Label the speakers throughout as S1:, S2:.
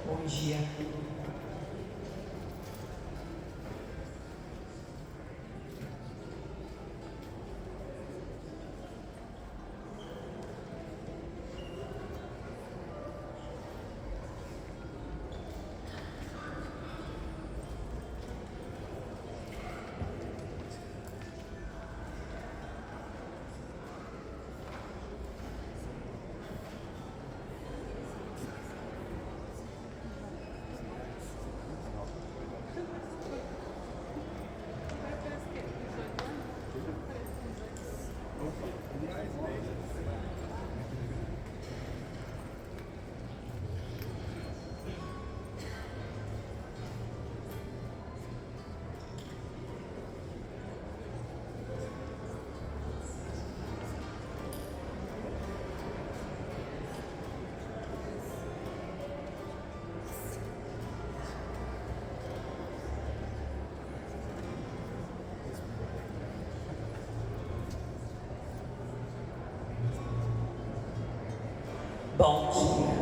S1: Bom dia. Bom dia.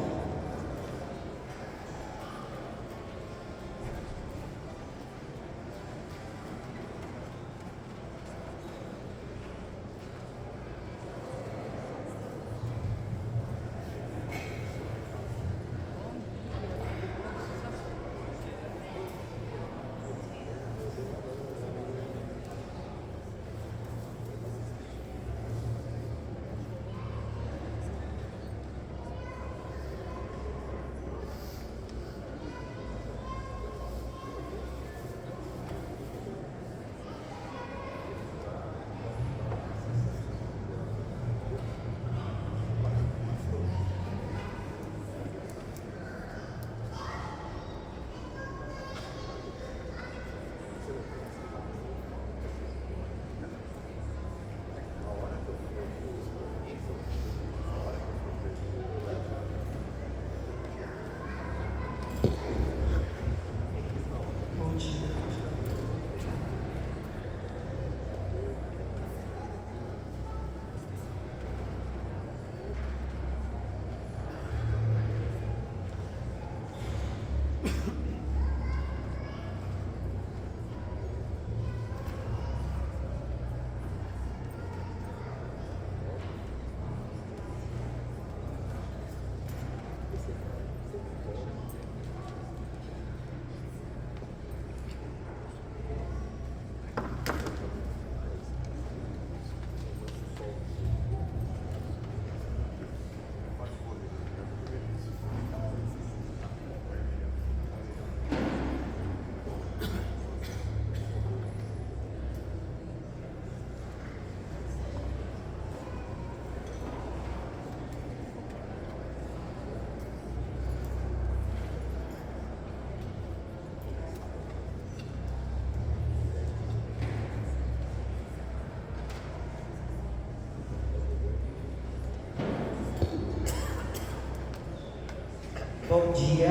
S1: Bom dia,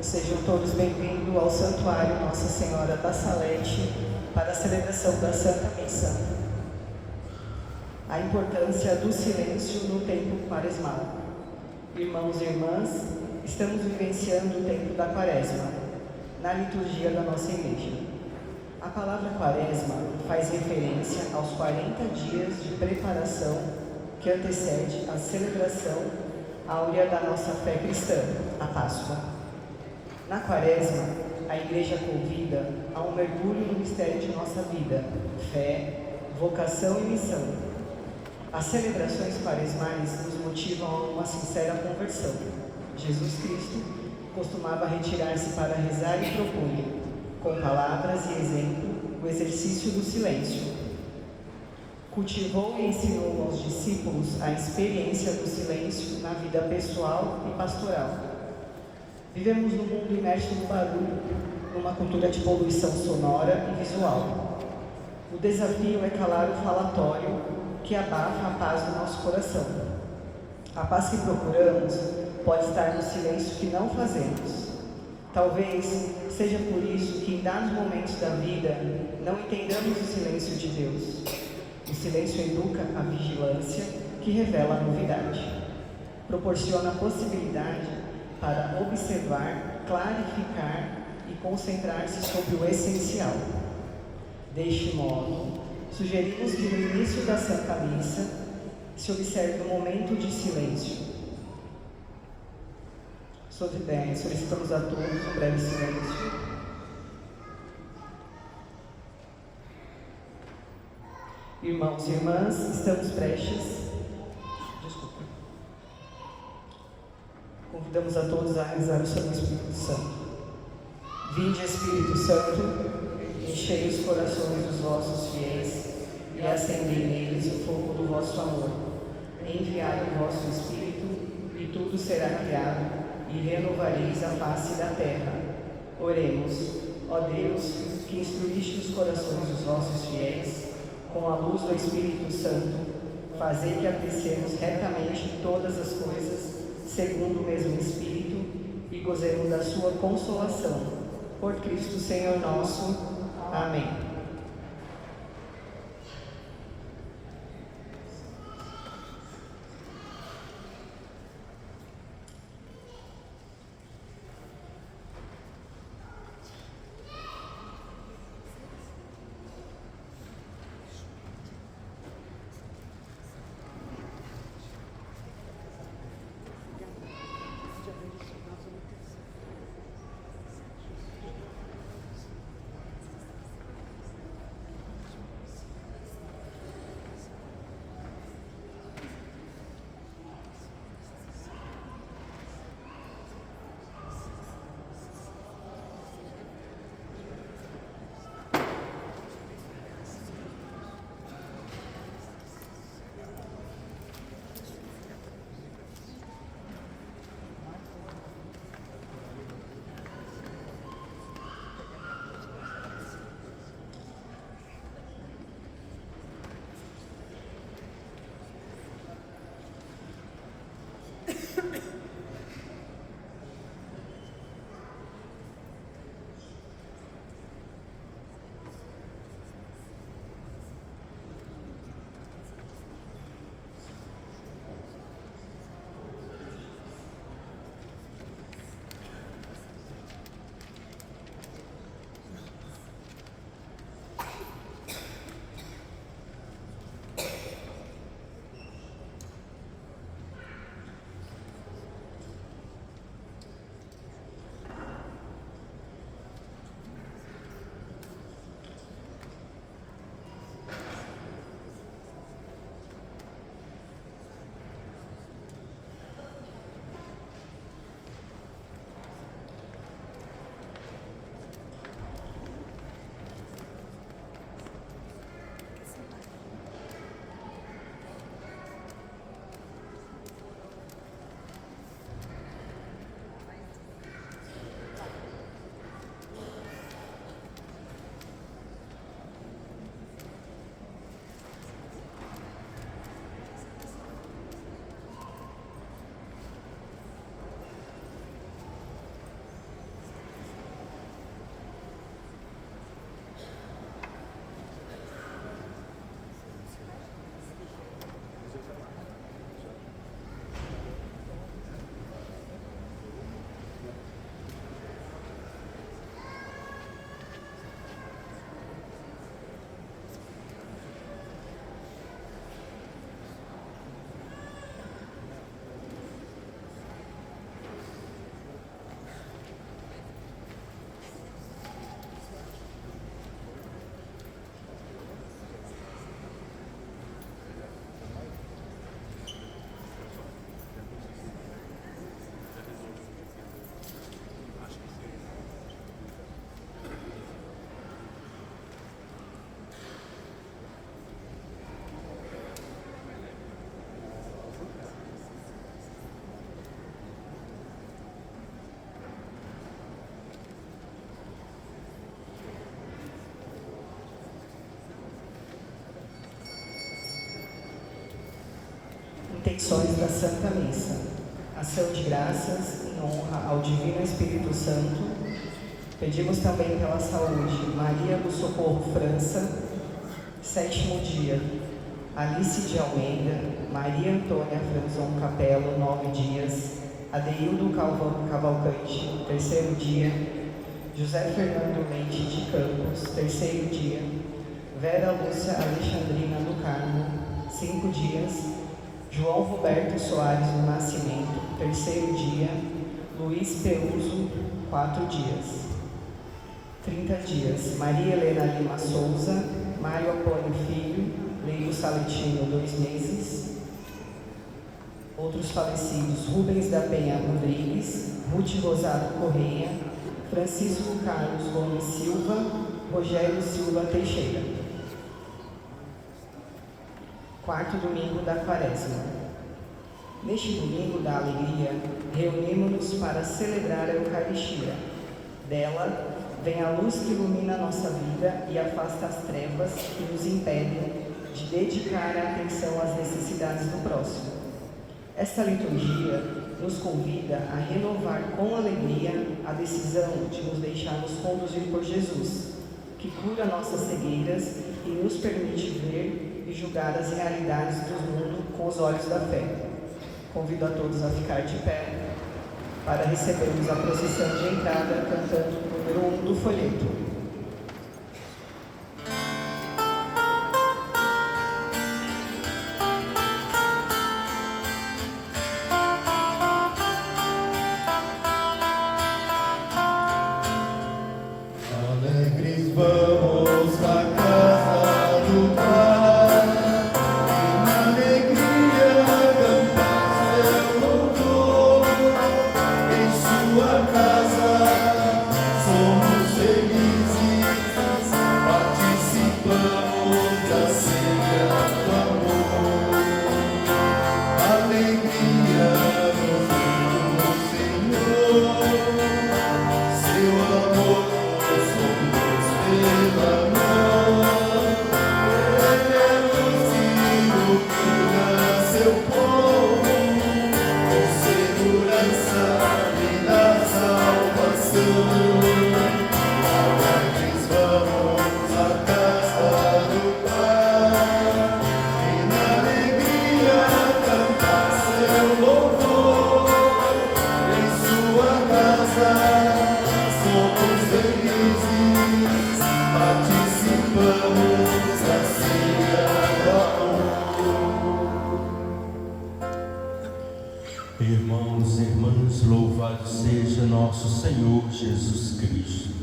S1: sejam todos bem-vindos ao Santuário Nossa Senhora da Salete para a celebração da Santa Missa. A importância do silêncio no tempo quaresmal. Irmãos e irmãs, estamos vivenciando o tempo da Quaresma, na liturgia da nossa igreja. A palavra Quaresma faz referência aos 40 dias de preparação que antecede a celebração áurea da nossa fé cristã, a Páscoa. Na Quaresma, a Igreja convida a um mergulho no mistério de nossa vida, fé, vocação e missão. As celebrações quaresmais nos motivam a uma sincera conversão. Jesus Cristo costumava retirar-se para rezar e propunha, com palavras e exemplo, o exercício do silêncio. Cultivou e ensinou aos discípulos a experiência do silêncio na vida pessoal e pastoral. Vivemos num mundo imerso no barulho, numa cultura de poluição sonora e visual. O desafio é calar o falatório que abafa a paz do nosso coração. A paz que procuramos pode estar no silêncio que não fazemos. Talvez seja por isso que em dados momentos da vida não entendamos o silêncio de Deus. O silêncio educa a vigilância, que revela a novidade. Proporciona a possibilidade para observar, clarificar e concentrar-se sobre o essencial. Deste modo, sugerimos que no início da Santa Missa se observe um momento de silêncio. Solicitamos a todos um breve silêncio. Irmãos e irmãs, estamos prestes. Desculpa. Convidamos a todos a rezar o Santo Espírito Santo. Vinde, Espírito Santo, enchei os corações dos vossos fiéis e acendei neles o fogo do vosso amor. Enviai o vosso Espírito e tudo será criado e renovareis a face da terra. Oremos. Ó Deus, que instruíste os corações dos vossos fiéis com a luz do Espírito Santo, fazei que apreciemos retamente todas as coisas, segundo o mesmo Espírito, e gozemos da sua consolação. Por Cristo Senhor nosso. Amém. Intenções da Santa Missa. Ação de graças em honra ao Divino Espírito Santo. Pedimos também pela saúde Maria do Socorro França, 7º dia, Alice de Almeida, Maria Antônia Franzon Capello, 9 dias, Adeildo Cavalcante, terceiro dia. José Fernando Leite de Campos, terceiro dia. Vera Lúcia Alexandrina do Carmo, 5 dias. João Roberto Soares do Nascimento, terceiro dia. Luiz Peuso, 4 dias. 30 dias. Maria Helena Lima Souza, Mário Apólio Filho, Leio Saletino, 2 meses. Outros falecidos: Rubens da Penha Rodrigues, Ruth Rosado Correia, Francisco Carlos Gomes Silva, Rogério Silva Teixeira. Quarto domingo da Quaresma. Neste domingo da alegria, reunimos-nos para celebrar a Eucaristia. Dela vem a luz que ilumina a nossa vida e afasta as trevas que nos impedem de dedicar a atenção às necessidades do próximo. Esta liturgia nos convida a renovar com alegria a decisão de nos deixarmos conduzir por Jesus, que cura nossas cegueiras e nos permite ver e julgar as realidades do mundo com os olhos da fé. Convido a todos a ficar de pé para recebermos a procissão de entrada cantando o número 1 do folheto.
S2: Irmãos e irmãs, louvado seja nosso Senhor Jesus Cristo.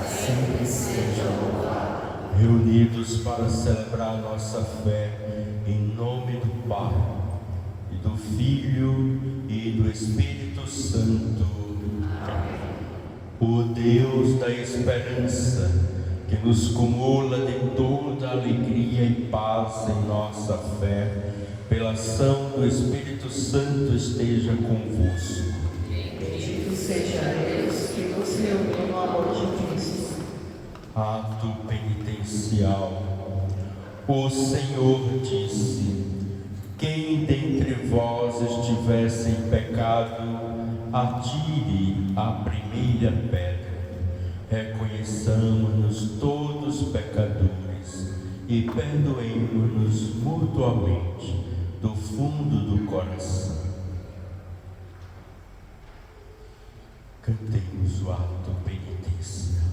S3: Sempre seja louvado.
S2: Reunidos para celebrar nossa fé, em nome do Pai, e do Filho e do Espírito Santo. Amém. O Deus da esperança, que nos cumula de toda alegria e paz em nossa fé, pela ação do Espírito Santo esteja convosco.
S1: Bendito seja Deus que nos reuniu no amor de Cristo.
S2: Ato penitencial. O Senhor disse: quem dentre vós estiver sem pecado, atire a primeira pedra. Reconheçamos-nos todos pecadores e perdoemos-nos mutuamente do fundo do coração. Cantemos o ato penitencial.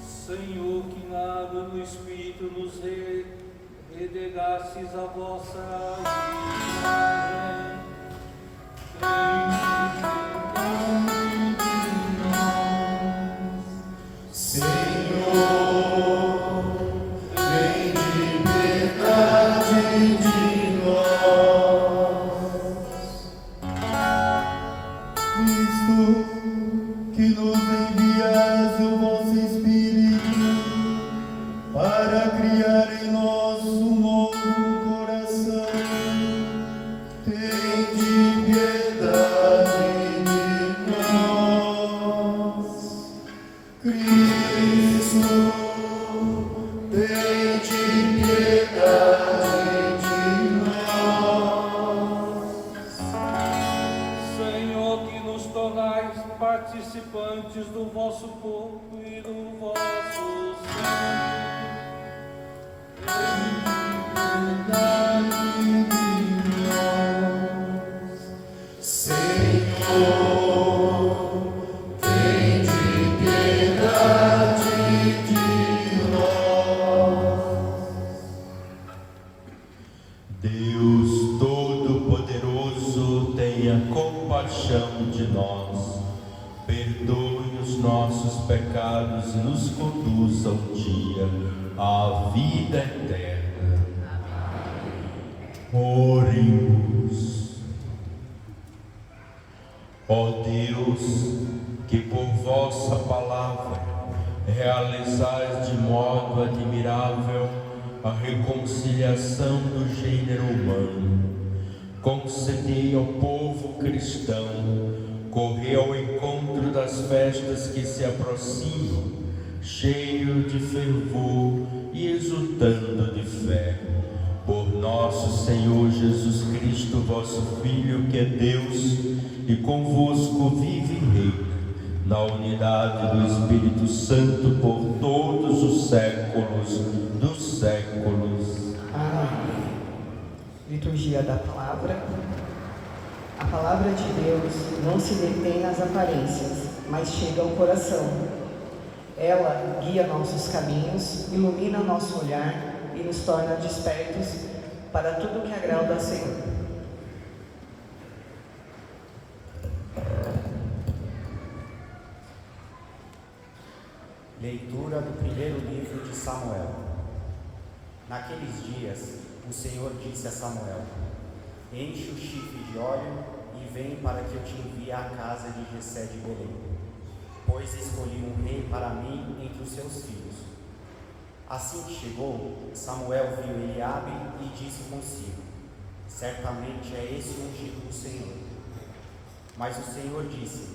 S4: Senhor, que na água do Espírito nos renegastes a vossa imagem, participantes do vosso corpo e do vosso sangue. Em piedade de nós.
S2: tenha compaixão de nós, perdoe os nossos pecados e nos conduza um dia à vida eterna. Oremos. Ó Deus, que por vossa palavra realizais de modo admirável a reconciliação do gênero humano, concedei ao povo cristão correr ao encontro das festas que se aproximam, cheio de fervor e exultando de fé. Por nosso Senhor Jesus Cristo, vosso Filho, que é Deus, e convosco vive e reina, na unidade do Espírito Santo, por todos os séculos dos séculos.
S1: Amém. Liturgia da Palavra. A palavra de Deus não se detém nas aparências, mas chega ao coração. Ela guia nossos caminhos, ilumina nosso olhar e nos torna despertos para tudo que agrada ao Senhor.
S3: Leitura do primeiro livro de Samuel. Naqueles dias, o Senhor disse a Samuel: enche o chifre de óleo e vem para que eu te envie à casa de Jessé de Belém, pois escolhi um rei para mim entre os seus filhos. Assim que chegou, Samuel viu Eliabe e disse consigo: certamente é esse o ungido do Senhor. Mas o Senhor disse: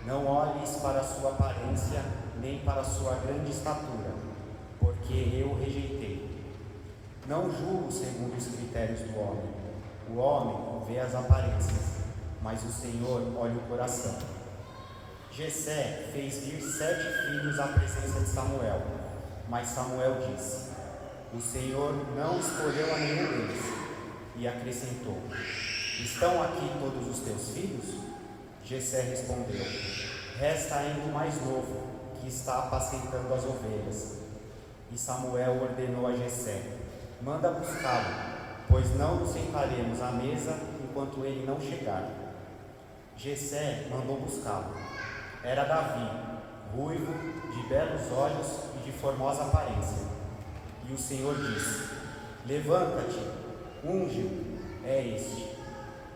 S3: não olhes para a sua aparência, nem para a sua grande estatura, porque eu o rejeitei. Não julgo segundo os critérios do homem. O homem vê as aparências, mas o Senhor olha o coração. Jessé fez vir 7 filhos à presença de Samuel, mas Samuel disse: o Senhor não escolheu a nenhum deles. E acrescentou: estão aqui todos os teus filhos? Jessé respondeu: resta ainda o mais novo, que está apacentando as ovelhas. E Samuel ordenou a Jessé: manda buscá-lo, pois não nos sentaremos à mesa enquanto ele não chegar. Jessé mandou buscá-lo. Era Davi, ruivo, de belos olhos e de formosa aparência. E o Senhor disse: levanta-te, unge-o, é este.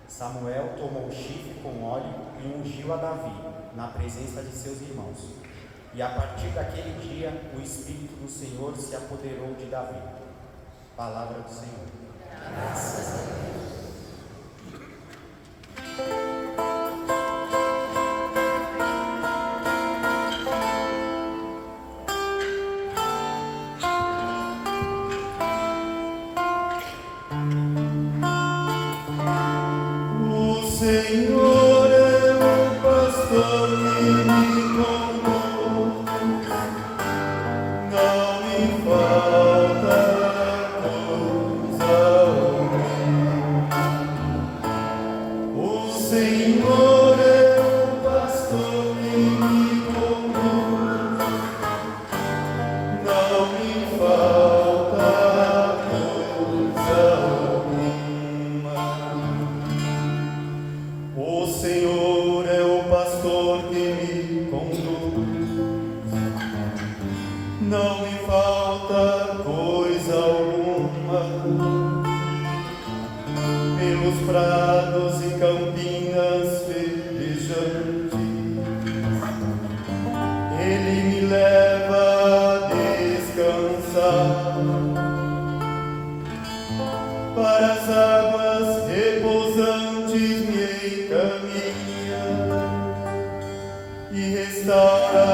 S3: Samuel tomou o chifre com óleo e ungiu a Davi, na presença de seus irmãos. E a partir daquele dia, o Espírito do Senhor se apoderou de Davi. Palavra do Senhor. Graças a Deus.
S5: Senhor é o pastor que me conduz, não me falta coisa alguma. O Senhor é o pastor que me conduz, não me falta coisa alguma. O Senhor é o pastor que me conduz, não me falta coisa alguma. Pelos prados e campinas verdejantes, Ele me leva a descansar. Para as águas repousantes me encaminha e restaura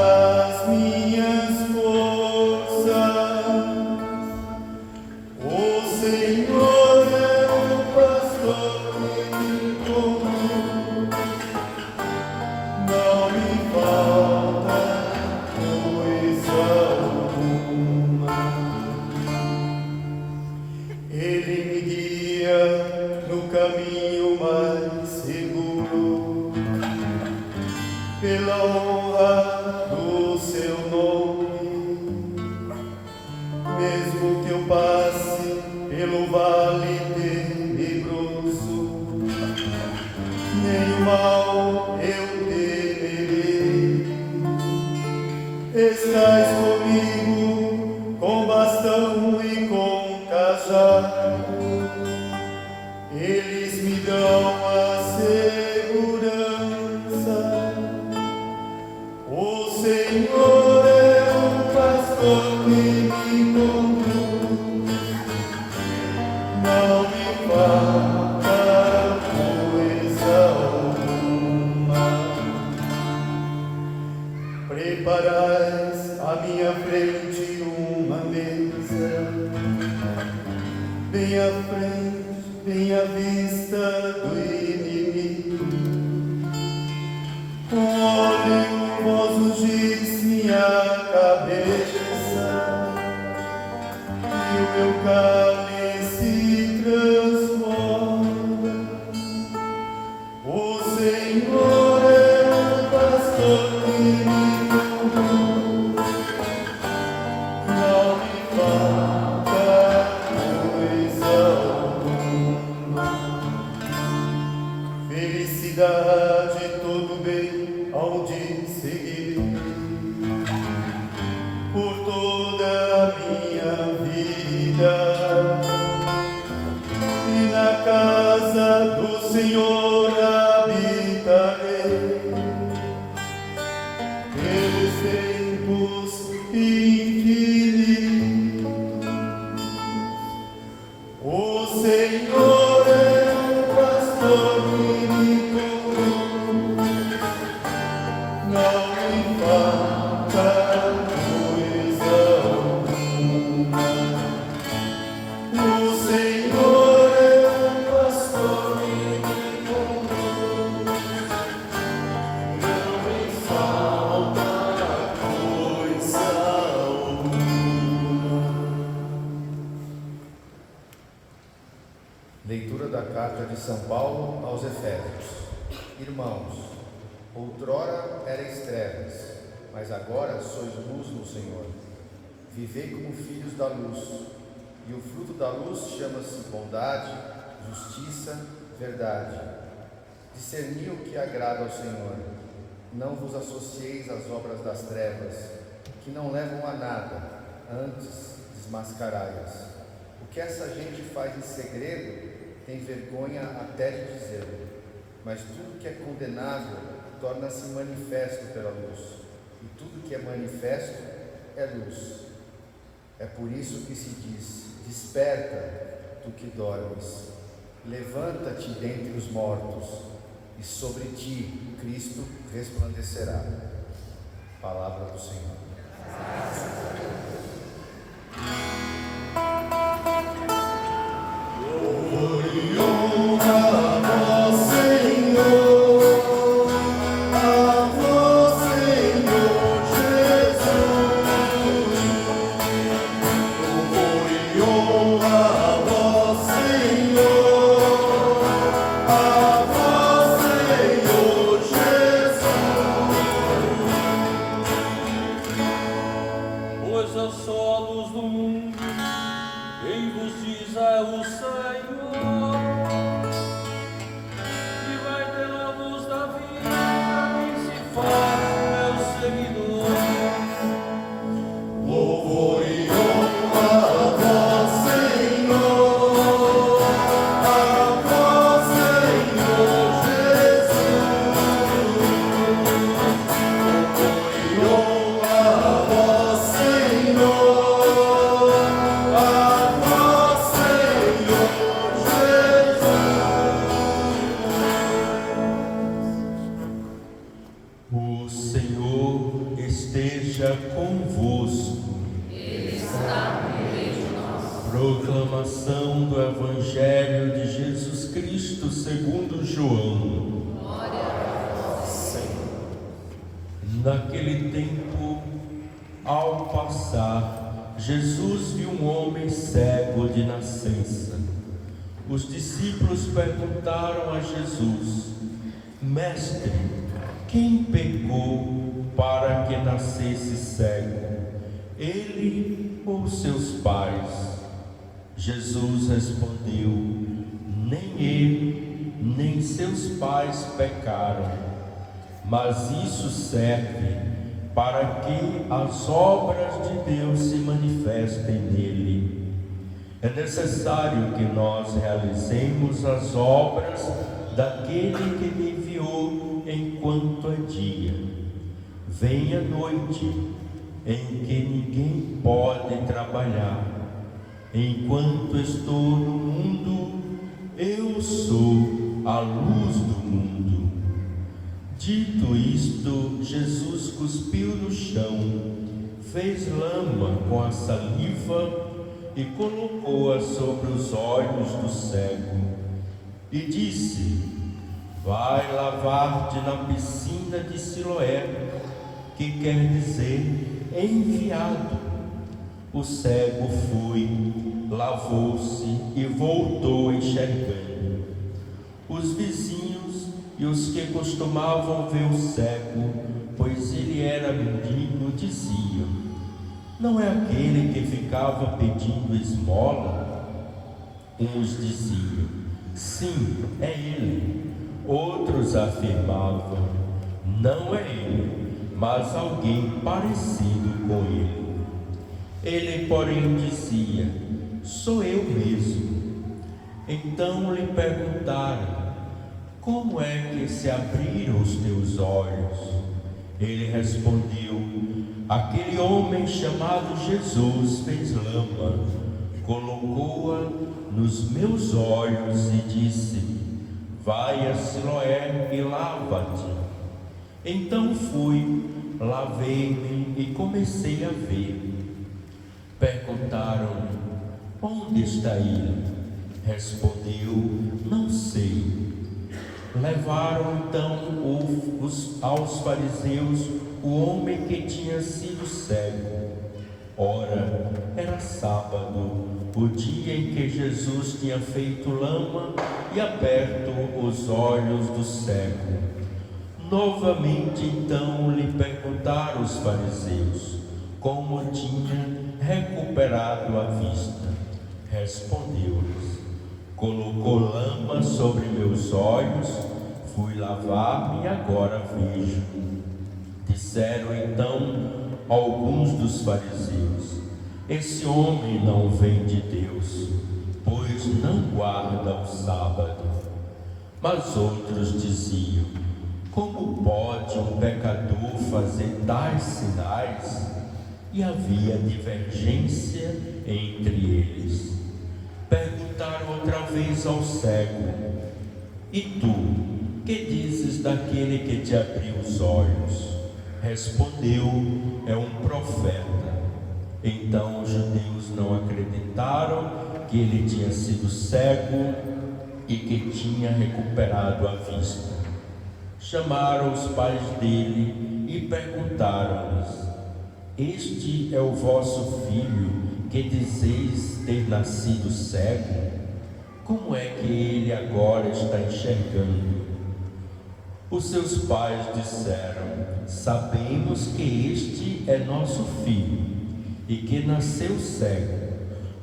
S5: as minhas forças. O Senhor é o pastor que me conduz, não me falta coisa alguma. Ele me guia no caminho mais seguro, pela honra do seu nome. Mesmo que eu passe pelo vale tenebroso, frente uma mesa, bem à frente, bem à vista do inimigo. Com óleo vós ungis minha cabeça, e o meu cálice transborda. O Senhor é o pastor que me conduz, não me falta coisa alguma. Felicidade e todo bem hão de seguir por toda a minha vida, e na casa do Senhor habitarei pelos tempos infinitos. O Senhor é o pastor que me conduz, não me falta coisa alguma. O Senhor é o pastor que me conduz, não me falta coisa alguma.
S6: Leitura da carta de São Paulo aos Efésios. Irmãos, outrora erais trevas, mas agora sois luz no Senhor. Vivei como filhos da luz, e o fruto da luz chama-se bondade, justiça, verdade. Discerni o que agrada ao Senhor. Não vos associeis às obras das trevas, que não levam a nada, antes desmascarai-as. O que essa gente faz em segredo tem vergonha até de dizê-lo, mas tudo que é condenável torna-se manifesto pela luz, e tudo que é manifesto é luz. É por isso que se diz: desperta, tu que dormes, levanta-te dentre os mortos, e sobre ti Cristo resplandecerá. Palavra do Senhor.
S4: Pois eu sou a luz do mundo, quem vos diz é o Senhor, e vai ter a luz da vida, quem se faz meu seguidor.
S5: Louvor e honra a vós, Senhor, a vós, Senhor Jesus. Louvor e honra a vós, Senhor, a vós, Senhor Jesus.
S2: O Senhor esteja convosco. Proclamação do Evangelho de Jesus Cristo segundo João. Naquele tempo, ao passar, Jesus viu um homem cego de nascença. Os discípulos perguntaram a Jesus: Mestre, quem pecou para que nascesse cego, ele ou seus pais? Jesus respondeu: nem ele, nem seus pais pecaram, mas isso serve para que as obras de Deus se manifestem nele. É necessário que nós realizemos as obras daquele que me enviou enquanto é dia. Vem a noite, em que ninguém pode trabalhar. Enquanto estou no mundo, eu sou a luz do mundo. Dito isto, Jesus cuspiu no chão, fez lama com a saliva e colocou-a sobre os olhos do cego, e disse: vai lavar-te na piscina de Siloé, que quer dizer enviado. O cego foi, lavou-se e voltou enxergando. Os vizinhos e os que costumavam ver o cego, pois ele era mendigo, diziam: não é aquele que ficava pedindo esmola? Uns diziam: sim, é ele. Outros afirmavam: não é ele, mas alguém parecido com ele. Ele, porém, dizia: sou eu mesmo. Então lhe perguntaram: como é que se abriram os teus olhos? Ele respondeu: aquele homem chamado Jesus fez lama, colocou-a nos meus olhos e disse: vai a Siloé e lava-te. Então fui, lavei-me e comecei a ver. Perguntaram-lhe: onde está ele? Respondeu: não sei. Levaram então aos fariseus o homem que tinha sido cego. Ora, era sábado, o dia em que Jesus tinha feito lama e aberto os olhos do cego. Novamente então lhe perguntaram os fariseus como tinha recuperado a vista. Respondeu-lhes: colocou lama sobre meus olhos, fui lavar-me e agora vejo. Disseram então alguns dos fariseus: esse homem não vem de Deus, pois não guarda o sábado. Mas outros diziam: como pode um pecador fazer tais sinais? E havia divergência entre eles. Perguntaram outra vez ao cego: e tu, que dizes daquele que te abriu os olhos? Respondeu: é um profeta. Então os judeus não acreditaram que ele tinha sido cego e que tinha recuperado a vista. Chamaram os pais dele e perguntaram-lhes: este é o vosso filho que dizeis ter nascido cego? Como é que ele agora está enxergando? Os seus pais disseram: sabemos que este é nosso filho e que nasceu cego.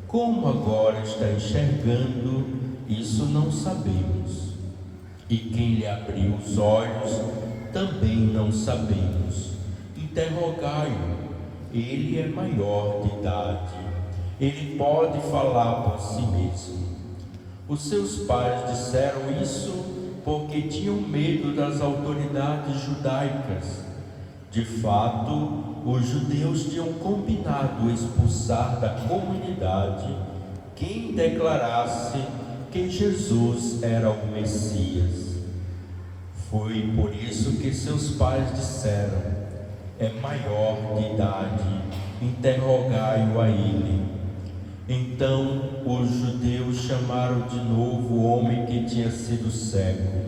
S2: Como agora está enxergando, isso não sabemos. E quem lhe abriu os olhos, também não sabemos. Interrogai-o. Ele é maior de idade, ele pode falar por si mesmo. Os seus pais disseram isso porque tinham medo das autoridades judaicas. De fato, os judeus tinham combinado expulsar da comunidade quem declarasse que Jesus era o Messias. Foi por isso que seus pais disseram: é maior de idade, interrogai-o a ele. Então os judeus chamaram de novo o homem que tinha sido cego.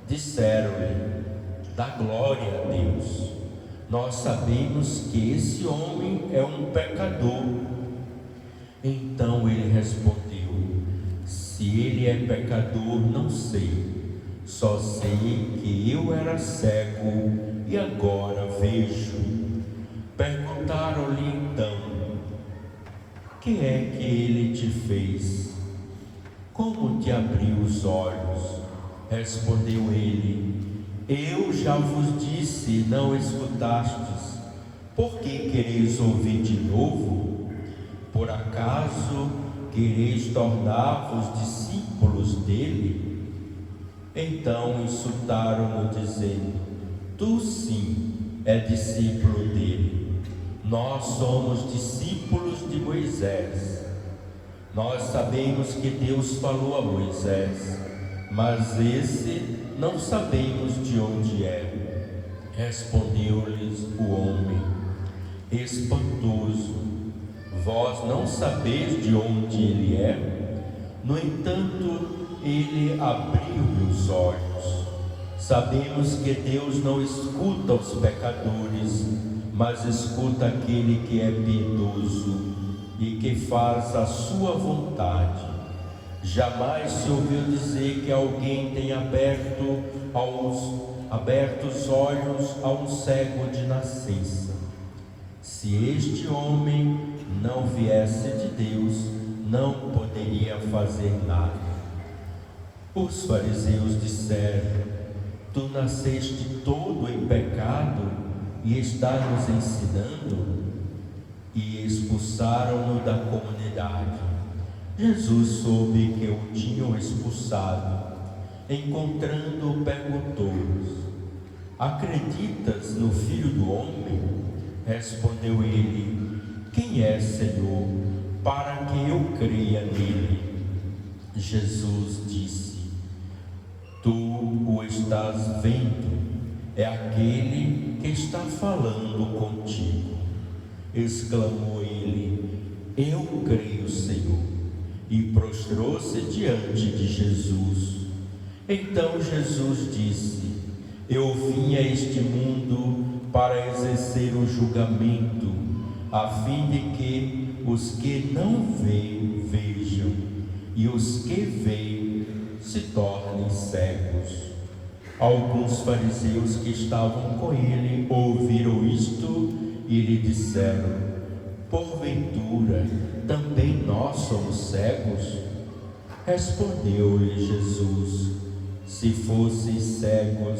S2: Disseram-lhe: dá glória a Deus. Nós sabemos que esse homem é um pecador. Então ele respondeu: se ele é pecador, não sei. Só sei que eu era cego e agora vejo. Perguntaram-lhe então: que é que ele te fez? Como te abriu os olhos? Respondeu ele: eu já vos disse e não escutastes. Por que quereis ouvir de novo? Por acaso quereis tornar-vos discípulos dele? Então insultaram-no, dizendo: tu sim é discípulo dele. Nós somos discípulos de Moisés. Nós sabemos que Deus falou a Moisés, mas esse não sabemos de onde é. Respondeu-lhes o homem: espantoso. Vós não sabeis de onde ele é? No entanto, ele abriu os olhos. Sabemos que Deus não escuta os pecadores, mas escuta aquele que é piedoso e que faz a sua vontade. Jamais se ouviu dizer que alguém tenha aberto os olhos a um cego de nascença. Se este homem não viesse de Deus, não poderia fazer nada. Os fariseus disseram: tu nasceste todo em pecado e estás nos ensinando? E expulsaram-no da comunidade. Jesus soube que o tinham expulsado. Encontrando-o, perguntou-lhes: acreditas no Filho do Homem? Respondeu ele: quem é, Senhor, para que eu creia nele? Jesus disse: tu o estás vendo, é aquele que está falando contigo. Exclamou ele: eu creio, Senhor, e prostrou-se diante de Jesus. Então Jesus disse: eu vim a este mundo para exercer o julgamento, a fim de que os que não veem vejam, e os que veem se tornem cegos. Alguns fariseus que estavam com ele ouviram isto e lhe disseram: porventura também nós somos cegos? Respondeu-lhe Jesus: se fosseis cegos,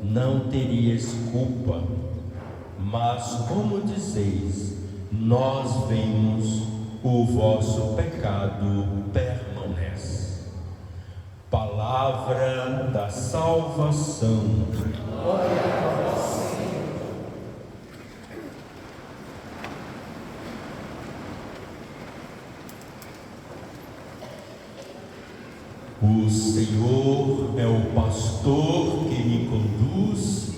S2: não teríeis culpa. Mas como dizeis, nós vemos, o vosso pecado permanece. Palavra da salvação.
S1: Glória a vós, Senhor.
S2: O Senhor é o pastor que me conduz,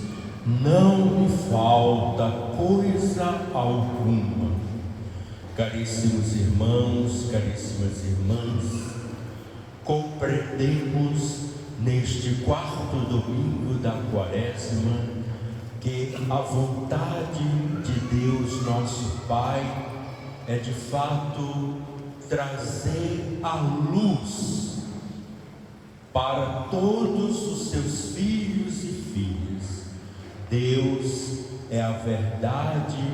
S2: não me falta coisa alguma. Caríssimos irmãos, caríssimas irmãs, compreendemos neste quarto domingo da Quaresma que a vontade de Deus nosso Pai é de fato trazer a luz para todos os seus filhos e filhas. Deus é a verdade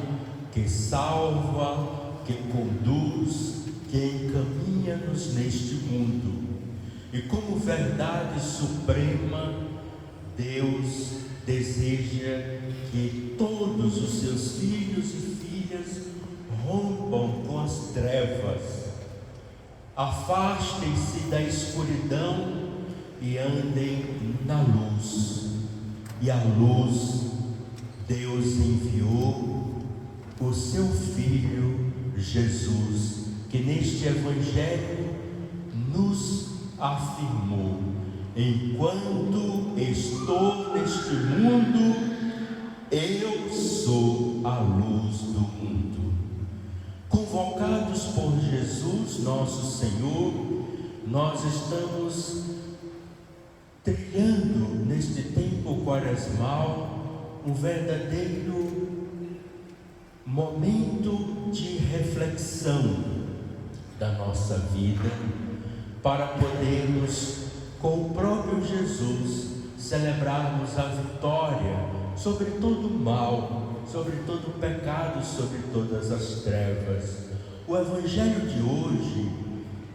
S2: que salva, que conduz, que encaminha-nos neste mundo. E como verdade suprema, Deus deseja que todos os seus filhos e filhas rompam com as trevas, afastem-se da escuridão e andem na luz. E a luz, Deus enviou o seu Filho Jesus, que neste Evangelho nos afirmou: enquanto estou neste mundo, eu sou a luz do mundo. Convocados por Jesus, nosso Senhor, nós estamos trilhando neste tempo quaresmal um verdadeiro momento de reflexão da nossa vida, para podermos, com o próprio Jesus, celebrarmos a vitória sobre todo o mal, sobre todo o pecado, sobre todas as trevas. O Evangelho de hoje,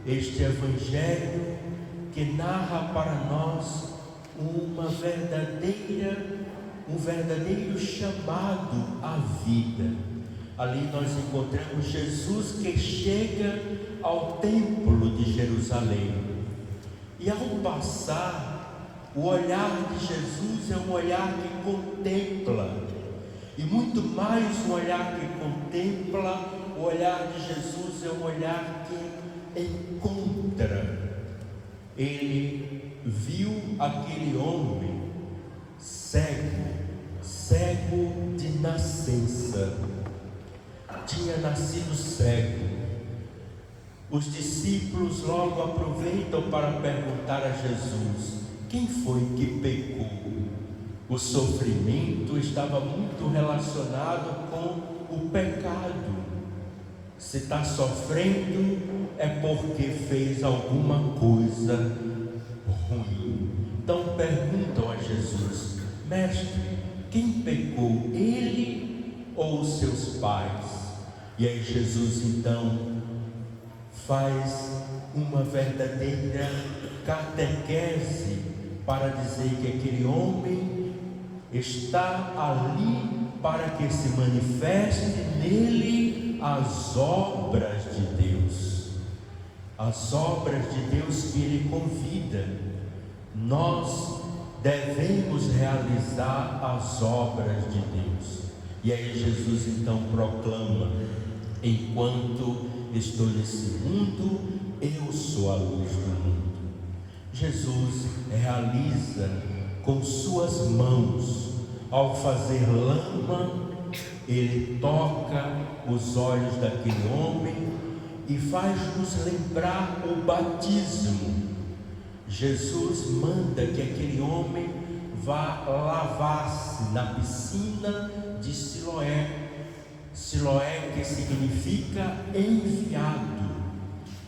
S2: este Evangelho que narra para nós um verdadeiro chamado à vida. Ali nós encontramos Jesus que chega ao templo de Jerusalém, e ao passar, o olhar de Jesus é um olhar que contempla, e muito mais um olhar que contempla, o olhar de Jesus é um olhar que encontra. Ele viu aquele homem cego de nascença. tinha nascido cego. Os discípulos logo aproveitam para perguntar a Jesus: quem foi que pecou? O sofrimento estava muito relacionado com o pecado. Se está sofrendo é porque fez alguma coisa ruim. Então perguntam a Jesus: mestre, quem pecou, ele ou os seus pais? E aí Jesus então faz uma verdadeira catequese para dizer que aquele homem está ali para que se manifeste nele as obras de Deus, as obras de Deus que ele convida. Nós devemos realizar as obras de Deus. E aí Jesus então proclama: enquanto estou nesse mundo, eu sou a luz do mundo. Jesus realiza com suas mãos, ao fazer lama, ele toca os olhos daquele homem e faz-nos lembrar o batismo. Jesus manda que aquele homem vá lavar-se na piscina de Siloé. Siloé, que significa enviado.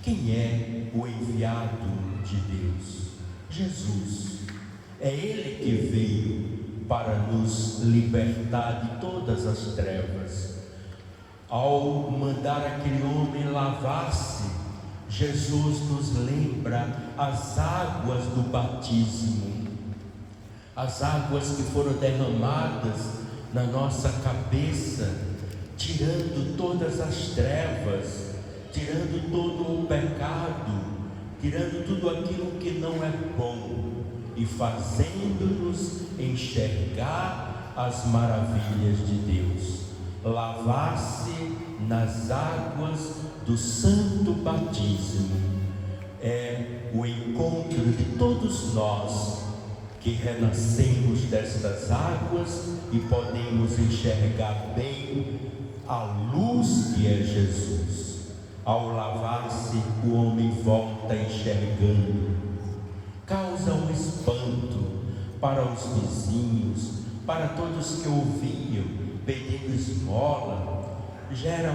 S2: Quem é o enviado de Deus? Jesus. É Ele que veio para nos libertar de todas as trevas. Ao mandar aquele homem lavar-se, Jesus nos lembra as águas do batismo, as águas que foram derramadas na nossa cabeça, tirando todas as trevas, tirando todo o pecado, tirando tudo aquilo que não é bom e fazendo-nos enxergar as maravilhas de Deus. Lavar-se nas águas do santo batismo é o encontro de todos nós que renascemos destas águas e podemos enxergar bem a luz que é Jesus. Ao lavar-se, o homem volta enxergando. Causa um espanto para os vizinhos, para todos que ouviam pedindo esmola. Gera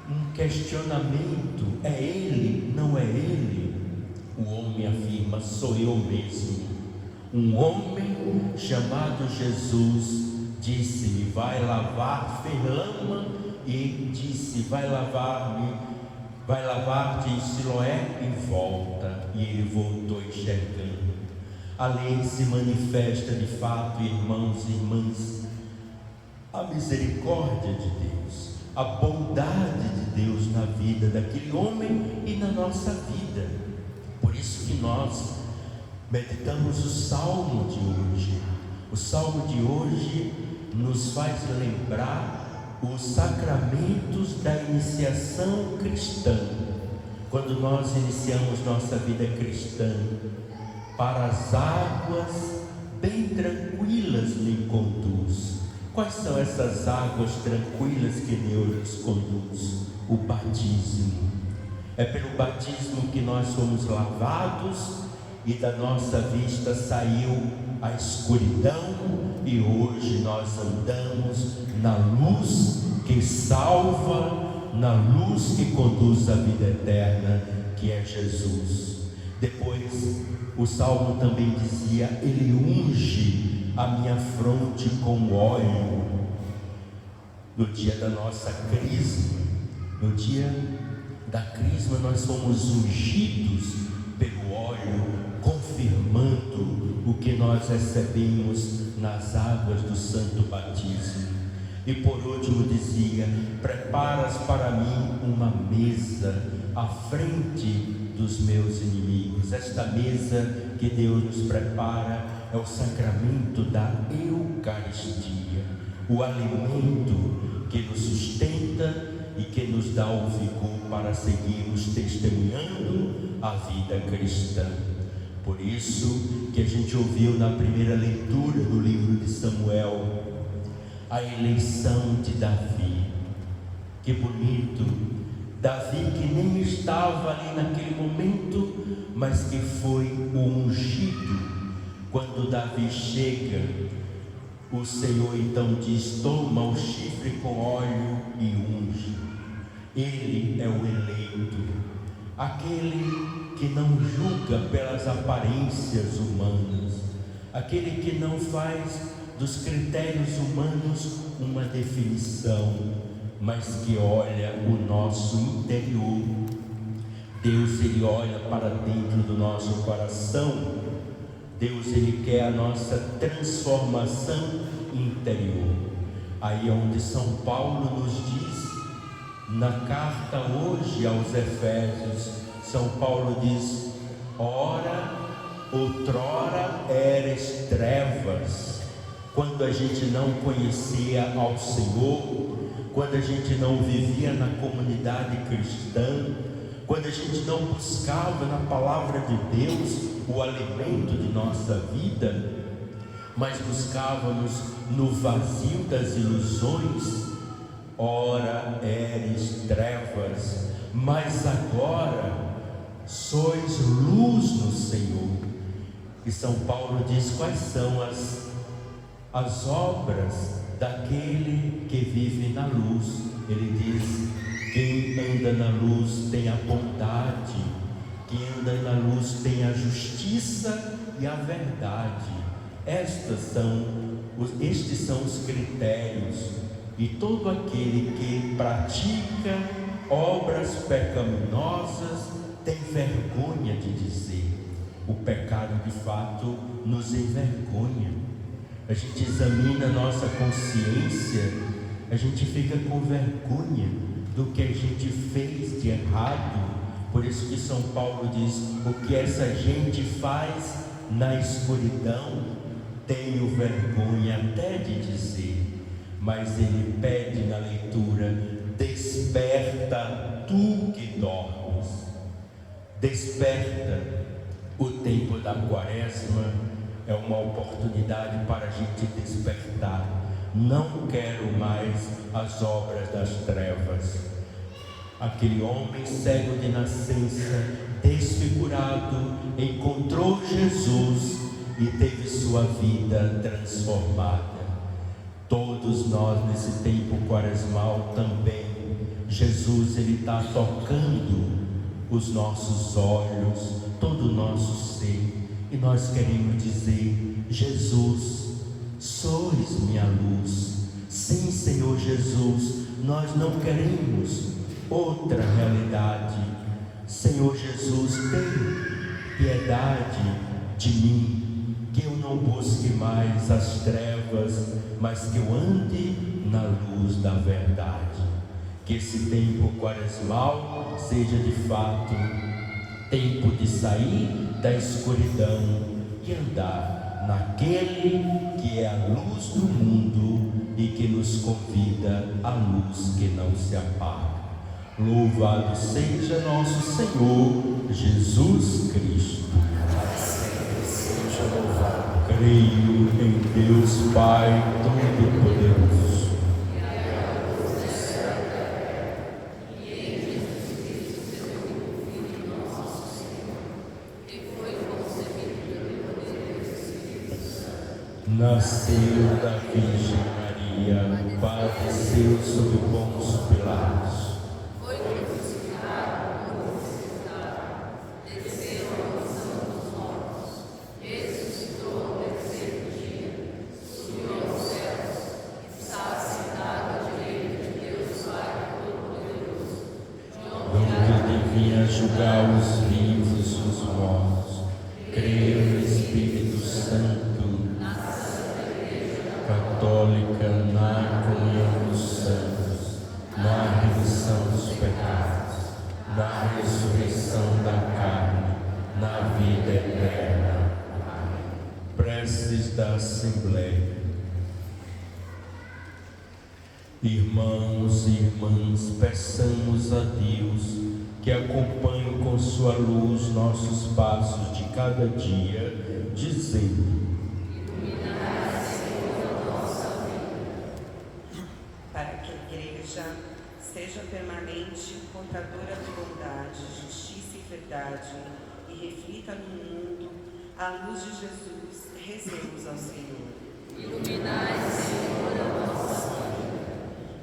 S2: um questionamento: é ele? Não é ele? O homem afirma: sou eu mesmo. Um homem chamado Jesus disse-me: vai lavar, fez lama e disse: vai lavar-te em Siloé e volta. E ele voltou enxergando. A lei se manifesta de fato, irmãos e irmãs, a misericórdia de Deus, a bondade de Deus na vida daquele homem e na nossa vida. Por isso que nós meditamos o Salmo de hoje. O Salmo de hoje nos faz lembrar os sacramentos da iniciação cristã. Quando nós iniciamos nossa vida cristã, para as águas bem tranquilas nos conduz. Quais são essas águas tranquilas que Deus nos conduz? O batismo. É pelo batismo que nós somos lavados e da nossa vista saiu a escuridão e hoje nós andamos na luz que salva, na luz que conduz à vida eterna, que é Jesus. Depois o Salmo também dizia: Ele unge a minha fronte com óleo. No dia da nossa crisma, no dia da crisma, nós somos ungidos pelo óleo, confirmando o que nós recebemos nas águas do santo batismo. E por último dizia: preparas para mim uma mesa à frente dos meus inimigos. Esta mesa que Deus nos prepara é o sacramento da Eucaristia, o alimento que nos sustenta e que nos dá o vigor para seguirmos testemunhando a vida cristã. Por isso que a gente ouviu na primeira leitura do livro de Samuel a eleição de Davi. Que bonito! Davi, que nem estava ali naquele momento, mas que foi o ungido. Quando Davi chega, o Senhor então diz: toma o chifre com óleo e unge. Ele é o eleito, aquele que não julga pelas aparências humanas, aquele que não faz dos critérios humanos uma definição, mas que olha o nosso interior. Deus, ele olha para dentro do nosso coração. Deus, ele quer a nossa transformação interior. Aí é onde São Paulo nos diz, na carta hoje aos Efésios, São Paulo diz: ora, outrora eres trevas, quando a gente não conhecia ao Senhor, quando a gente não vivia na comunidade cristã, quando a gente não buscava na palavra de Deus o alimento de nossa vida, mas buscávamos no vazio das ilusões. Ora eres trevas, mas agora sois luz no Senhor. E São Paulo diz quais são as obras daquele que vive na luz. Ele diz: quem anda na luz tem a bondade, quem anda na luz tem a justiça e a verdade. Estes são os critérios. E todo aquele que pratica obras pecaminosas tem vergonha de dizer. O pecado de fato nos envergonha. A gente examina a nossa consciência, a gente fica com vergonha do que a gente fez de errado. Por isso que São Paulo diz: o que essa gente faz na escuridão, tenho vergonha até de dizer. Mas ele pede na leitura: desperta tu que dormes. Desperta. O tempo da Quaresma é uma oportunidade para a gente despertar. Não quero mais as obras das trevas. Aquele homem cego de nascença, desfigurado, encontrou Jesus e teve sua vida transformada. Todos nós nesse tempo quaresmal também, Jesus, ele está tocando os nossos olhos, todo o nosso ser, e nós queremos dizer: Jesus, sois minha luz. Sim, Senhor Jesus, nós não queremos outra realidade. Senhor Jesus, tem piedade de mim, que eu não busque mais as trevas, mas que eu ande na luz da verdade. Que esse tempo quaresmal seja de fato tempo de sair da escuridão e andar naquele que é a luz do mundo e que nos convida à luz que não se apaga. Louvado seja nosso Senhor Jesus Cristo.
S3: Seja louvado.
S2: Creio em Deus Pai Todo-Poderoso, nasceu da Virgem Maria, padeceu sob Pôncio Pilatos,
S7: foi crucificado, desceu à mansão dos mortos, ressuscitou no terceiro dia, subiu aos céus, está sentado à direita de Deus Pai Todo-Poderoso,
S2: onde devia julgar os vivos e os mortos. Creio no Espírito Santo, católica, na comunhão dos santos, na remissão dos pecados, na ressurreição da carne, na vida eterna. Preces da Assembleia. Irmãos e irmãs, peçamos a Deus que acompanhe com sua luz nossos passos de cada dia, dizendo:
S8: para que a Igreja seja permanente, portadora de bondade, justiça e verdade, e reflita no mundo a luz de Jesus. Rezemos ao Senhor.
S7: Iluminai, Senhor, a nossa vida.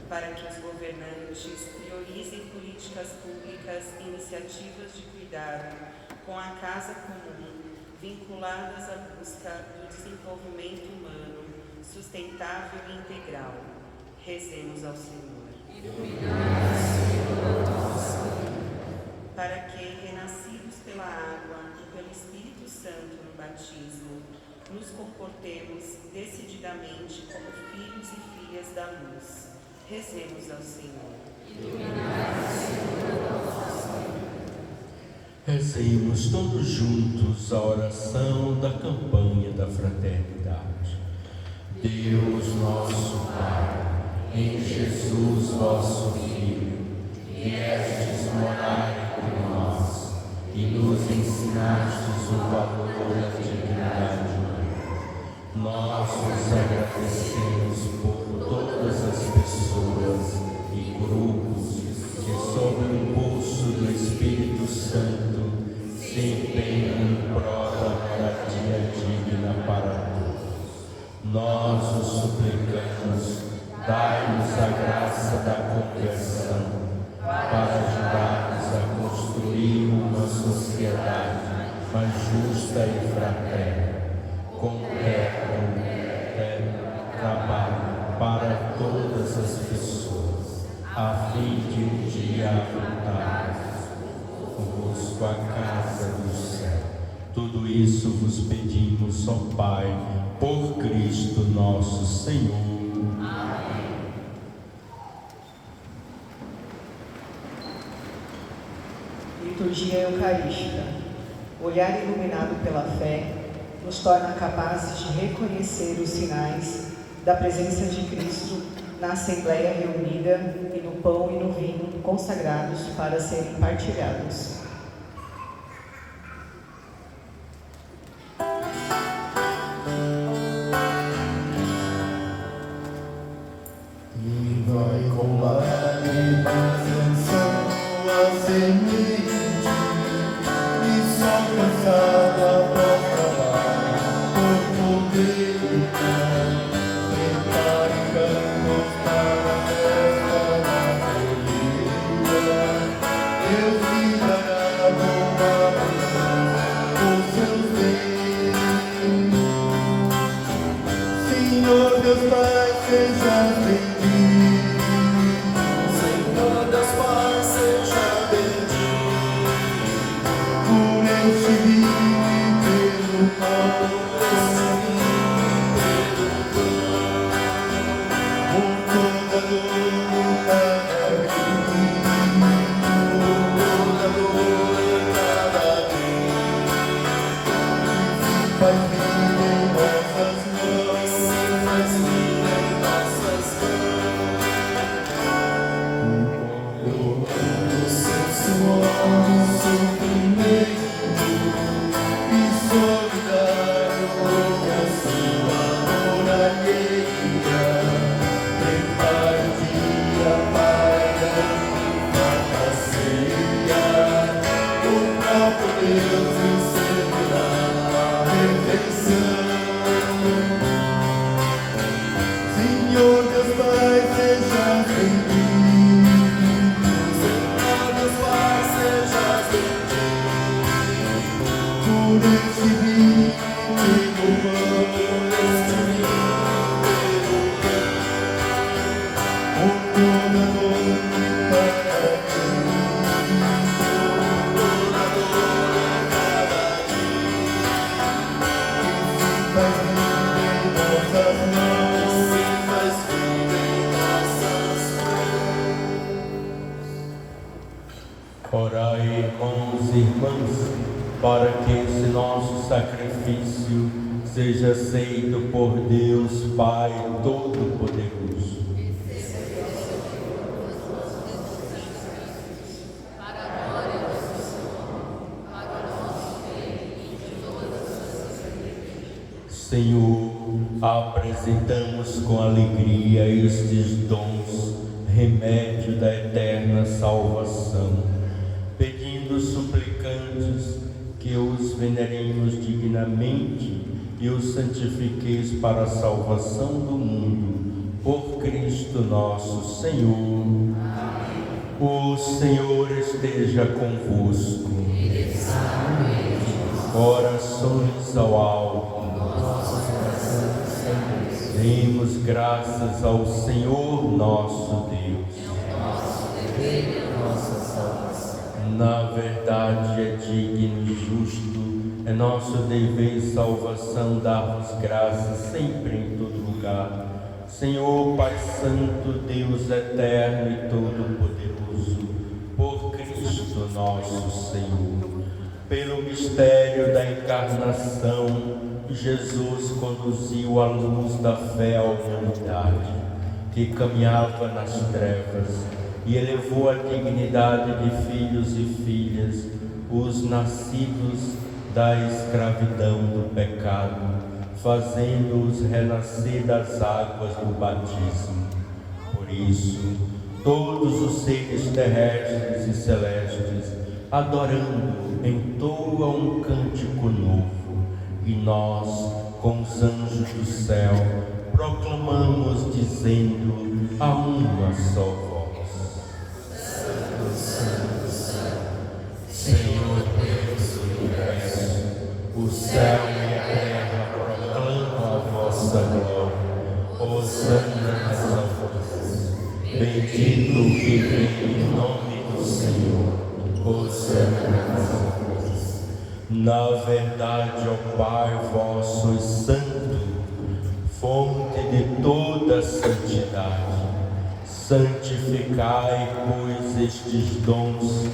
S8: Para que os governantes priorizem políticas públicas e iniciativas de cuidado com a casa comum, vinculadas à busca do desenvolvimento humano, sustentável e integral. Rezemos ao Senhor.
S7: Iluminai, Senhor, a nossa vida.
S8: Para que, renascidos pela água e pelo Espírito Santo no batismo, nos comportemos decididamente como filhos e filhas da luz. Rezemos ao Senhor.
S7: Iluminai, Senhor, a nossa vida.
S2: Rezemos todos juntos a oração da campanha da fraternidade. Deus nosso Pai, em Jesus vosso Filho, viestes morar entre nós e nos ensinastes o valor da dignidade humana. Nós vos agradecemos por todas as pessoas e grupos que, sob o impulso do Espírito Santo, se empenham em prol da moradia digna para todos. Nós os suplicamos, dai-nos a graça da conversão, para ajudar-nos a construir uma sociedade mais justa e fraterna, com trabalho para todas as pessoas, a fim de um dia habitarmos convosco a casa do céu. Tudo isso vos pedimos, ó Pai, por Cristo nosso Senhor.
S7: Amém.
S1: Liturgia Eucarística. O olhar iluminado pela fé nos torna capazes de reconhecer os sinais da presença de Cristo na Assembleia reunida e no pão e no vinho consagrados para serem partilhados.
S5: E vai com lágrimas lançando a semente, e só cansada proclamar por poder. Prepare campos para a festa da colheita. Deus lhe dará boa mudança por seus bens. Senhor Deus Pai, seja bendito. Senhor Deus Pai, seja bendito. Por este vinho e pelo pão, por toda dor em cada dia, por toda dor em cada dia. E faz vida em nossas mãos, faz vida em nossas mãos. O seu suor e sofrimento e solidário com a sua dor alheia. Prepare o dia para a grande farta ceia. O próprio Deus encerrará a refeição. Senhor Deus Pai, seja bendito. Senhor Deus Pai, seja bendito. Por este vinho pelo pão, por este vinho pelo pão, por toda dor em cada dia, por toda dor em cada dia. E faz vida em nossas mãos, e faz vida em nossas mãos.
S2: Orai, irmãos e irmãs, para que esse nosso sacrifício seja aceito por Deus Pai Todo-Poderoso.
S7: Para a glória do Senhor, para o nosso bem e de todas as igrejas.
S2: Senhor, apresentamos com alegria estes dons remédio da eterna salvação, pedindo suplicantes que os veneremos dignamente e os santifiqueis para a salvação do mundo, por Cristo nosso Senhor. Amém. O Senhor esteja convosco. Orações ao alto. Demos graças ao Senhor nosso Deus. Na verdade é digno e justo, é nosso dever e salvação dar-vos graças sempre em todo lugar. Senhor Pai Santo, Deus eterno e todo-poderoso, por Cristo nosso Senhor, pelo mistério da encarnação, Jesus conduziu a luz da fé à humanidade, que caminhava nas trevas, e elevou a dignidade de filhos e filhas, os nascidos da escravidão do pecado, fazendo-os renascer das águas do batismo. Por isso, todos os seres terrestres e celestes, adorando, entoam um cântico novo, e nós, com os anjos do céu, proclamamos dizendo a uma só voz: Santo, Santo, Santo, Senhor Deus do universo, o céu e a terra proclamam a vossa glória. Hosana nas alturas, bendito o que vem em nome do Senhor. Hosana nas alturas. Na verdade, ó Pai, vós sois santo, fonte de toda santidade. Santificai, pois, estes dons,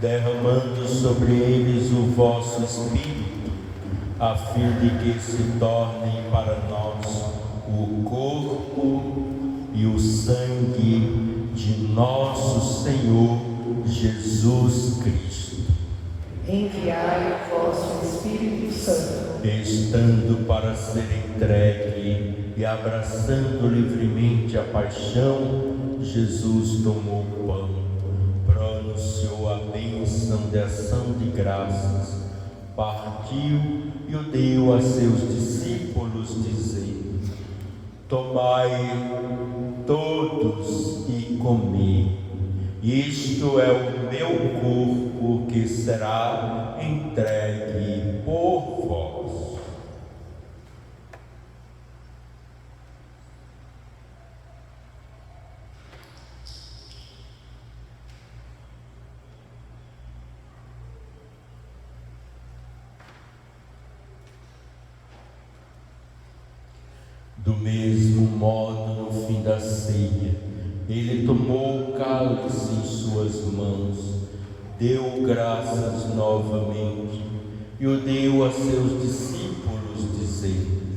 S2: derramando sobre eles o vosso Espírito, a fim de que se tornem para nós o corpo e o sangue de nosso Senhor Jesus Cristo.
S1: Enviai o vosso Espírito Santo,
S2: estando para ser entregue e abraçando livremente a paixão, Jesus tomou o pão, pronunciou a bênção de ação de graças, partiu e o deu a seus discípulos, dizendo: Tomai todos e comei, isto é o meu corpo que será entregue por vós. Do mesmo modo, no fim da ceia, ele tomou o cálice em suas mãos, deu graças novamente e o deu a seus discípulos, dizendo: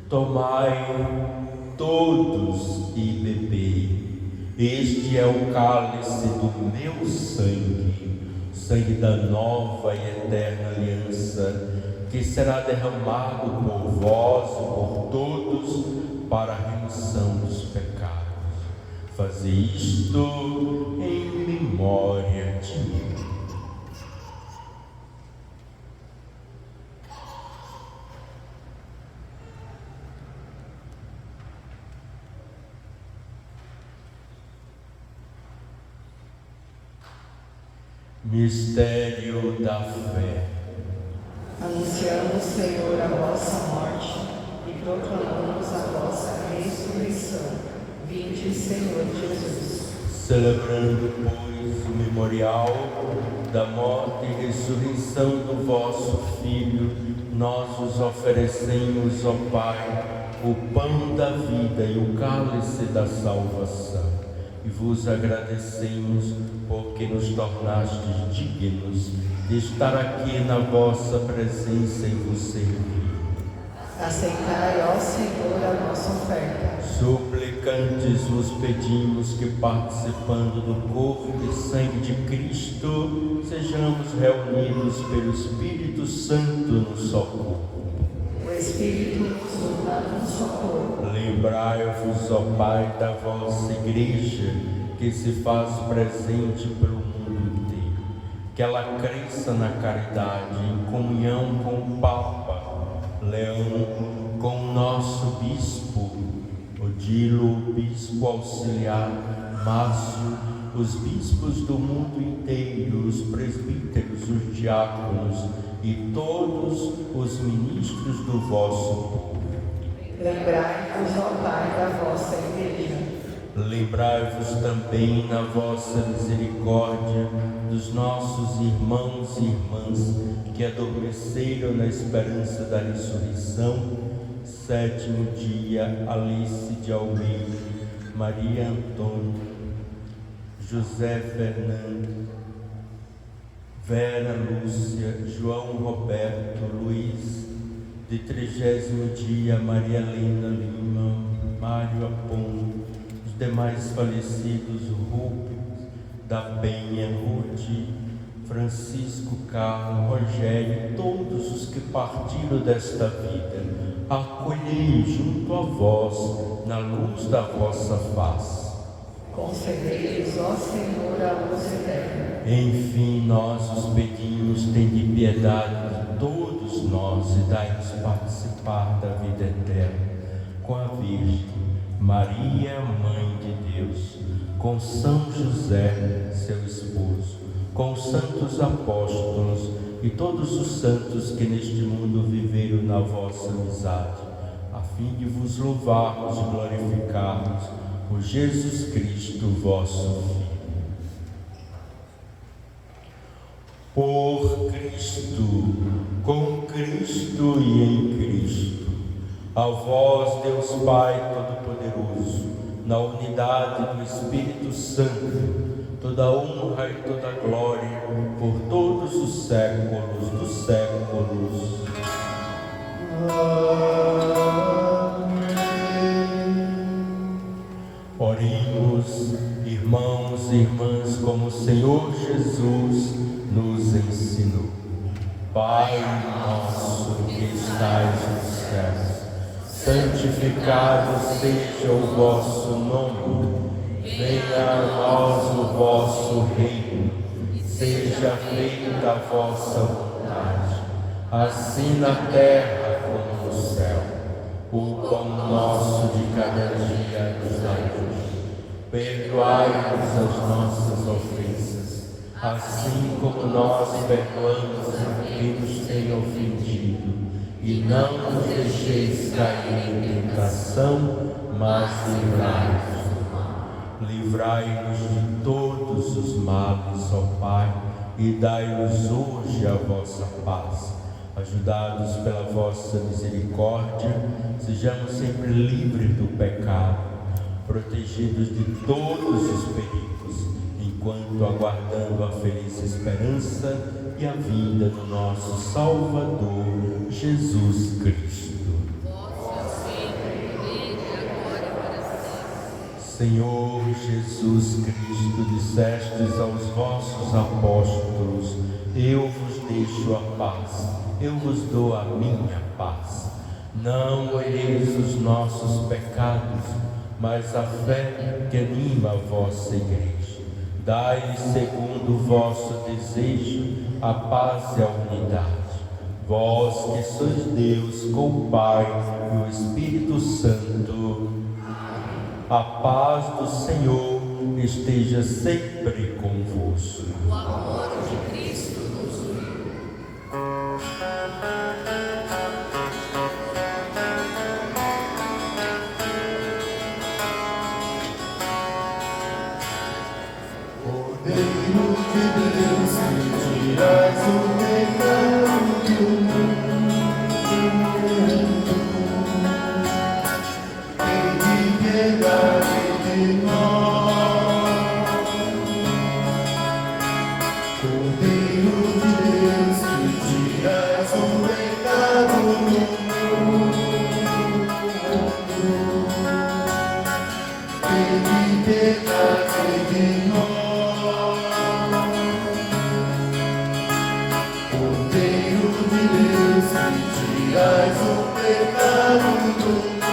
S2: Tomai todos e bebei, este é o cálice do meu sangue, sangue da nova e eterna aliança, que será derramado por vós e por todos para a remissão dos pecados. Fazei isto em memória de mim. Mistério da fé.
S1: Anunciamos, Senhor, a vossa morte e proclamamos a vossa ressurreição. Vinde, Senhor Jesus.
S2: Celebrando, pois, o memorial da morte e ressurreição do vosso Filho, nós vos oferecemos, ó Pai, o pão da vida e o cálice da salvação. E vos agradecemos porque nos tornastes dignos de estar aqui na vossa presença e vos servir.
S1: Aceitai, ó Senhor, a nossa oferta.
S2: Suplicantes vos pedimos que, participando do corpo e sangue de Cristo, sejamos reunidos pelo Espírito Santo no só corpo.
S1: O Espírito nos una num só corpo.
S2: Lembrai-vos, ó Pai, da vossa Igreja, que se faz presente pelo mundo inteiro. Que ela cresça na caridade, em comunhão com o Papa Leão, com o nosso Bispo Odilo, Bispo Auxiliar Márcio, os bispos do mundo inteiro, os presbíteros, os diáconos e todos os ministros do vosso povo.
S1: Lembrai-vos, ó Pai, da vossa Igreja.
S2: Lembrai-vos também na vossa misericórdia dos nossos irmãos e irmãs que adormeceram na esperança da ressurreição. 7º dia, Alice de Almeida, Maria Antônia, José Fernando, Vera Lúcia, João Roberto, Luiz. De 30º dia, Maria Helena Lima, Mário Apon, os demais falecidos, Rubens da Penha, Ruth, Francisco Carlos, Rogério, todos os que partiram desta vida, acolhei junto a vós, na luz da vossa face.
S1: Concedei-lhes, ó Senhor, a luz eterna.
S2: Enfim, nós os pedimos, tende piedade de todos nós e dai-nos participar da vida eterna com a Virgem Maria, Mãe de Deus, com São José, seu esposo, com os santos apóstolos e todos os santos que neste mundo viveram na vossa amizade, a fim de vos louvarmos e glorificarmos por Jesus Cristo, vosso Filho. Por Cristo, com Cristo e em Cristo, a vós, Deus Pai Todo-Poderoso, na unidade do Espírito Santo, toda honra e toda glória por todos os séculos dos séculos. Oremos, irmãos e irmãs, como o Senhor Jesus nos ensinou. Pai nosso que estais nos céus, santificado seja o vosso nome. Venha a nós o vosso reino. Seja feita a vossa vontade, assim na terra como no céu. O pão nosso de cada dia nos dai hoje. Perdoai-nos as nossas ofensas, assim como nós perdoamos a quem nos tem ofendido. E não nos deixeis cair em tentação, mas livrai-nos do mal. Livrai-nos de todos os males, ó Pai, e dai-nos hoje a vossa paz. Ajudados pela vossa misericórdia, sejamos sempre livres do pecado, protegidos de todos os perigos, enquanto aguardando a feliz esperança e a vinda do nosso Salvador, Jesus Cristo. Senhor Jesus Cristo, dissestes aos vossos apóstolos: eu vos deixo a paz, eu vos dou a minha paz. Não olheis os nossos pecados, mas a fé que anima a vossa Igreja. Dai-lhes, segundo o vosso desejo, a paz e a unidade. Vós que sois Deus com o Pai e o Espírito Santo, a paz do Senhor esteja sempre convosco.
S7: O amor de Cristo nos uniu.
S5: Cordeiro de Deus, que tirais o pecado do mundo, tende piedade de nós. Cordeiro de Deus, que tirais o pecado do mundo, tende piedade de nós. Tirais o pecado do mundo.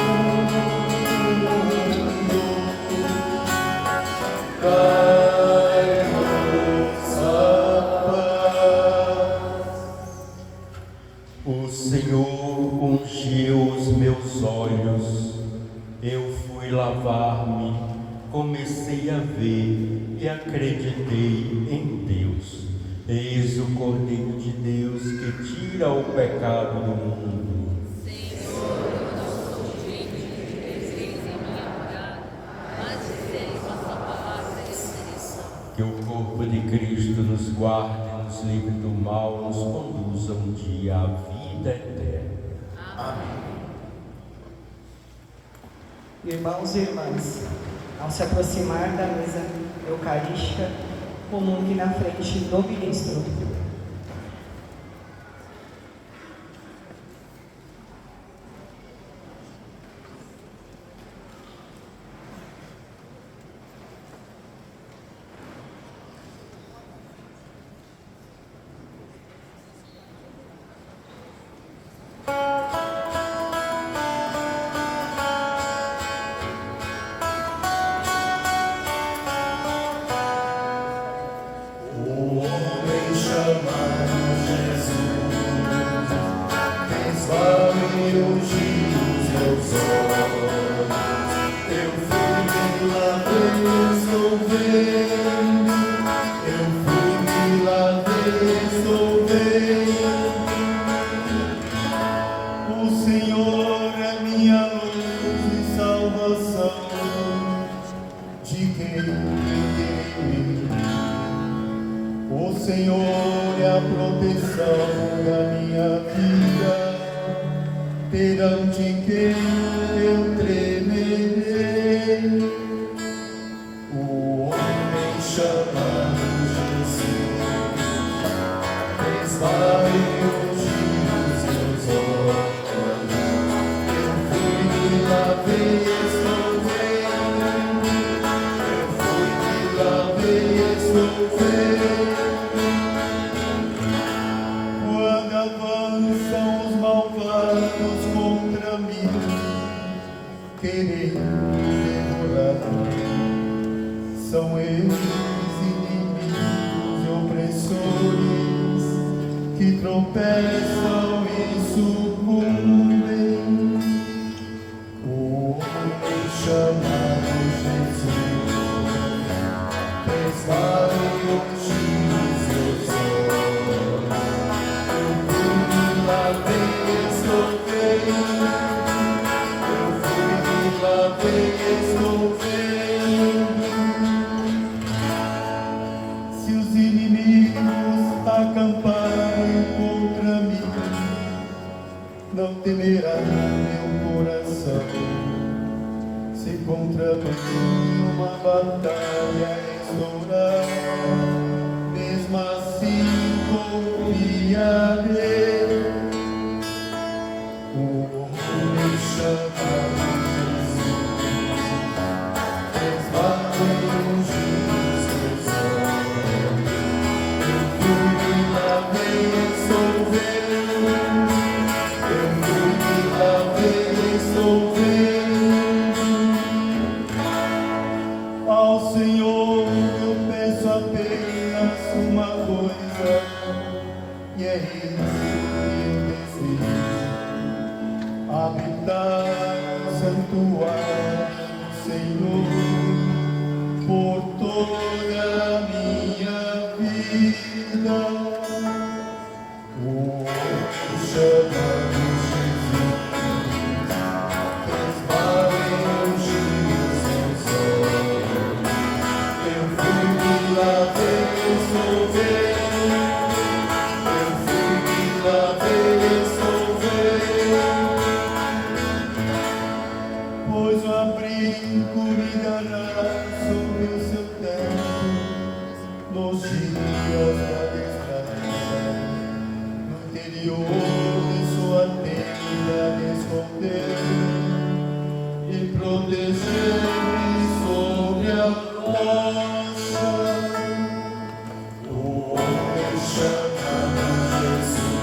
S2: olhos. Eu fui lavar-me, comecei a ver e acreditei em Deus. Eis o Cordeiro de Deus que tira o pecado do mundo.
S7: Senhor, eu não sou digno de que entreis em minha morada, mas dizeis vossa palavra e eu serei salvo.
S2: Que o corpo de Cristo nos guarde, nos livre do mal, nos conduza um dia à vida eterna.
S6: Amém.
S1: Irmãos e irmãs, ao se aproximar da mesa eucarística, comungue na frente do ministro.
S5: O homem chamado Jesus desvale ungir os meus olhos. Eu fui lá ver, estou vendo. Eu fui lá ver, estou vendo. O Senhor é minha luz e salvação. De quem temerei? O Senhor é a proteção da minha vida, perante quem eu tremerei. O homem chamado Jesus desvale ungir os seus olhos. Eu fui lá ver, estou vendo. Eu fui lá ver, estou vendo. Quando avançam os malvados contra mim, querendo devorar, são eles inimigos e opressores que tropeçam e sucumbem. O homem chamado Jesus desvale ungir os seus olhos. Eu fui lá ver, estou vendo. Eu fui lá ver, estou vendo. Se os inimigos acamparem contra mim, não temerá meu coração. Se contra mim uma batalha estourar, mesmo assim confiarei. O homem chamado Jesus desvale ungir os seus olhos. Eu fui lá ver, estou vendo. Eu fui lá ver, estou vendo. Ao Senhor eu peço apenas uma coisa, e é isso que eu desejo: habitar no santuário do Senhor por toda a minha vida. O chamado Jesus desvale ungir os seus olhos. Eu fui lá ver, estou vendo. Eu fui lá ver, estou vendo. Pois o abrigo me dará sobre o seu teto nos dias da desgraça. No interior de sua tenda me esconder e proteger-me sobre a rocha. O homem chamado Jesus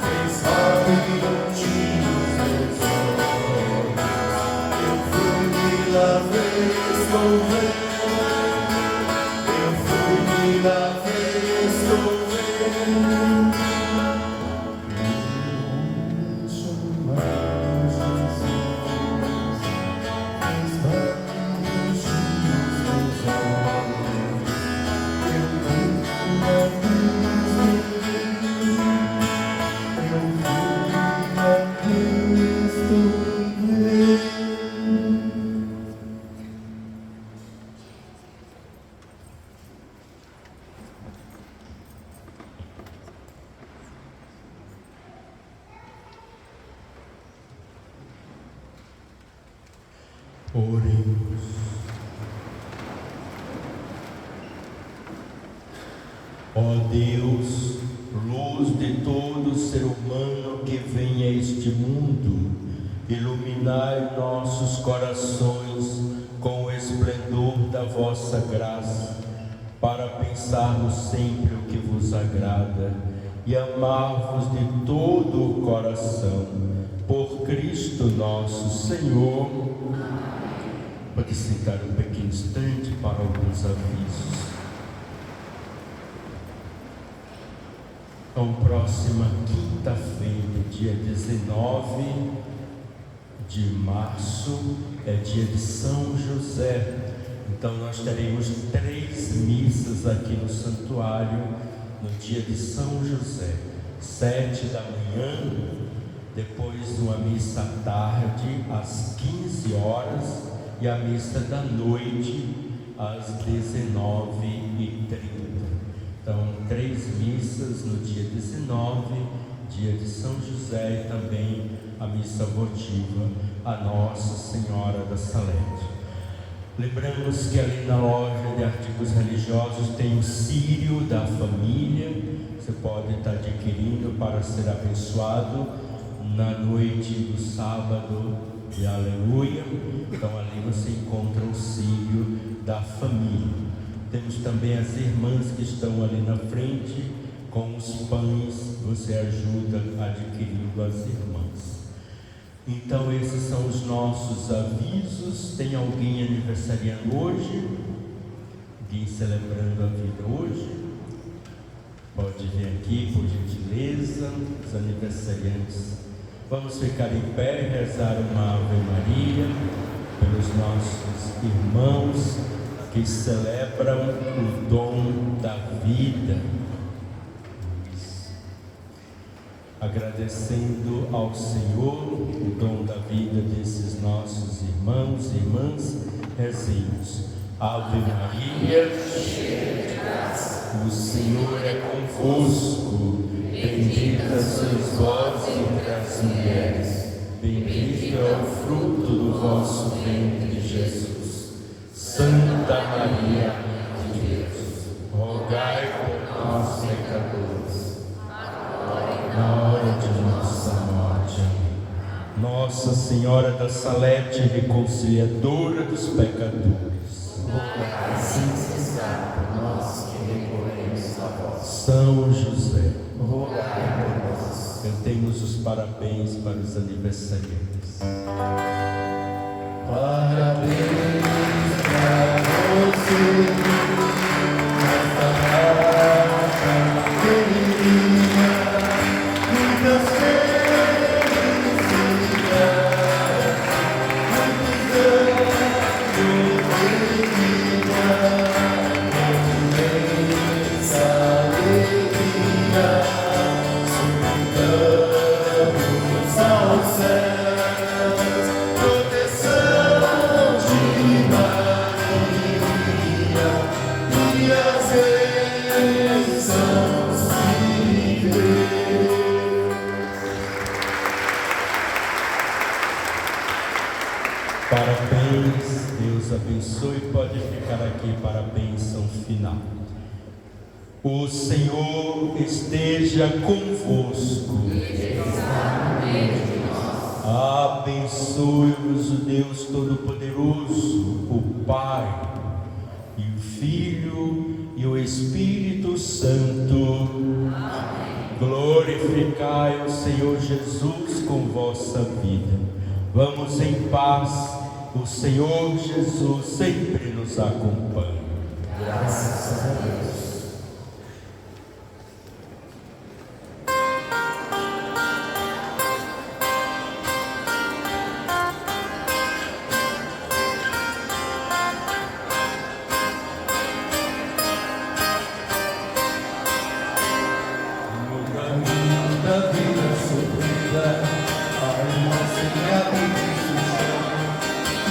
S5: desvale ungir os meus olhos. Eu fui lá ver, estou vendo. Eu fui lá ver, estou vendo. O homem chamado Jesus
S2: Oremos. Ó Deus, luz de todo ser humano que vem a este mundo, iluminai nossos corações com o esplendor da vossa graça, para pensarmos sempre o que vos agrada e amar-vos de todo o coração, por Cristo nosso Senhor. Pode sentar um pequeno instante para alguns avisos. Então, próxima quinta-feira, dia 19 de março, é dia de São José. Então, nós teremos 3 missas aqui no santuário no dia de São José. 7 da manhã, depois uma missa à tarde, às 15 horas, e a missa da noite, às 19h30. Então, 3 missas no dia 19, dia de São José, e também a missa votiva a Nossa Senhora da Salete. Lembramos que ali na loja de artigos religiosos tem o Círio da Família. Você pode estar adquirindo para ser abençoado na noite do sábado de Aleluia. Então ali você encontra o Círio da Família. Temos também as irmãs que estão ali na frente com os pães. Você ajuda adquirindo as irmãs. Então esses são os nossos avisos. Tem alguém aniversariando hoje? Alguém celebrando a vida hoje? Pode vir aqui, por gentileza, os aniversariantes. Vamos ficar em pé e rezar uma Ave Maria pelos nossos irmãos que celebram o dom da vida. Agradecendo ao Senhor o dom da vida desses nossos irmãos e irmãs, rezemos. Ave Maria, cheia de graça, o Senhor é convosco, bendita sois vós entre as mulheres, bendito é o fruto do vosso ventre, Jesus. Santa Maria, Mãe de Deus, rogai por nós, pecadores, na hora de nossa morte. Nossa Senhora da Salete, reconciliadora dos pecadores, rogai sem cessar por nós que recorremos a vós. São José, rogai por nós. Cantemos os parabéns para os aniversariantes. Parabéns para você, nesta data querida, muitas felicidades, muitos anos de vida, imensa alegria, suplicamos aos céus, proteção de Maria e as bênçãos de Deus. Parabéns, Deus abençoe. Pode ficar aqui para a bênção final. O Senhor esteja convosco. Abençoe-vos o Deus Todo-Poderoso, o Pai, e o Filho, e o Espírito Santo. Amém. Glorificai o Senhor Jesus com vossa vida. Vamos em paz. O Senhor Jesus sempre nos acompanha. Graças a Deus.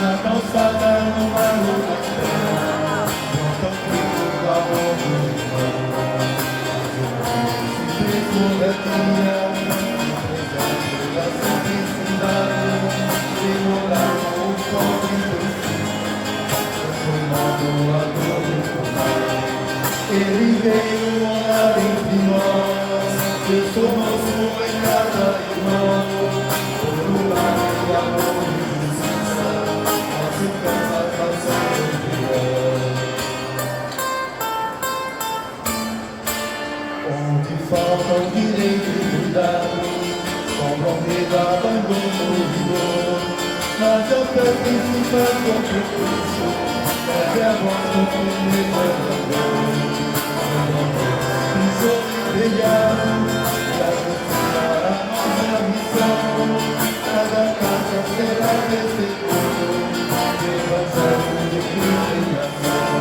S5: Na calçada, numa lua de terra, não tão frio ao longo veio morar entre nós, Deus conosco em cada irmão, por lugar de amor e justiça, nosso casa canção onde falta o direito e cuidado, sombra medo, abandono e dor, mas eu canto e se faz com preço, é a voz do primeiro andador. Pisou no telhado, pra continuar a nossa missão, cada casa será vencedor, evangelho de criação.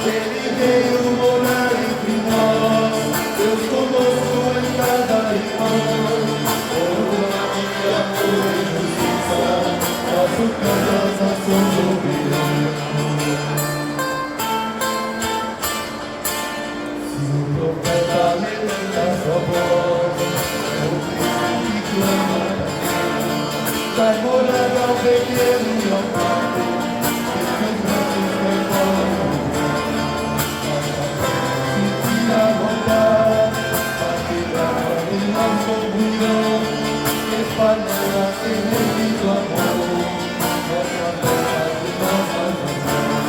S5: Ele veio morar entre nós, Deus conosco em cada irmão, por nome de amor e justiça, nosso canto às nações ouvirão. Se o profeta levanta sua voz, é o Cristo que clama também, vai morar ao pequeno e ao pai, que os grandes perdoam. Sentir a vontade, partilhar em nossa comunhão, espalhar a semente do amor, nossa terra de nossas mãos.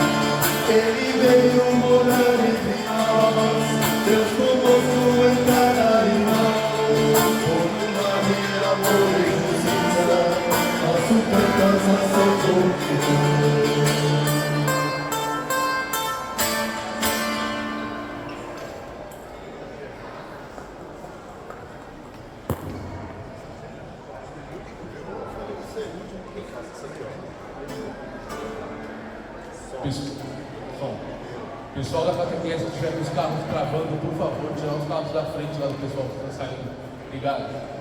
S5: Ele veio morar entre nós, Deus conosco em cada irmão, por uma vida, amor e justiça, nosso canto às nações ouvirão.
S9: Pessoal da catequese, se tiver com os carros travando, por favor, tirar os carros da frente lá do pessoal que está saindo. Obrigado.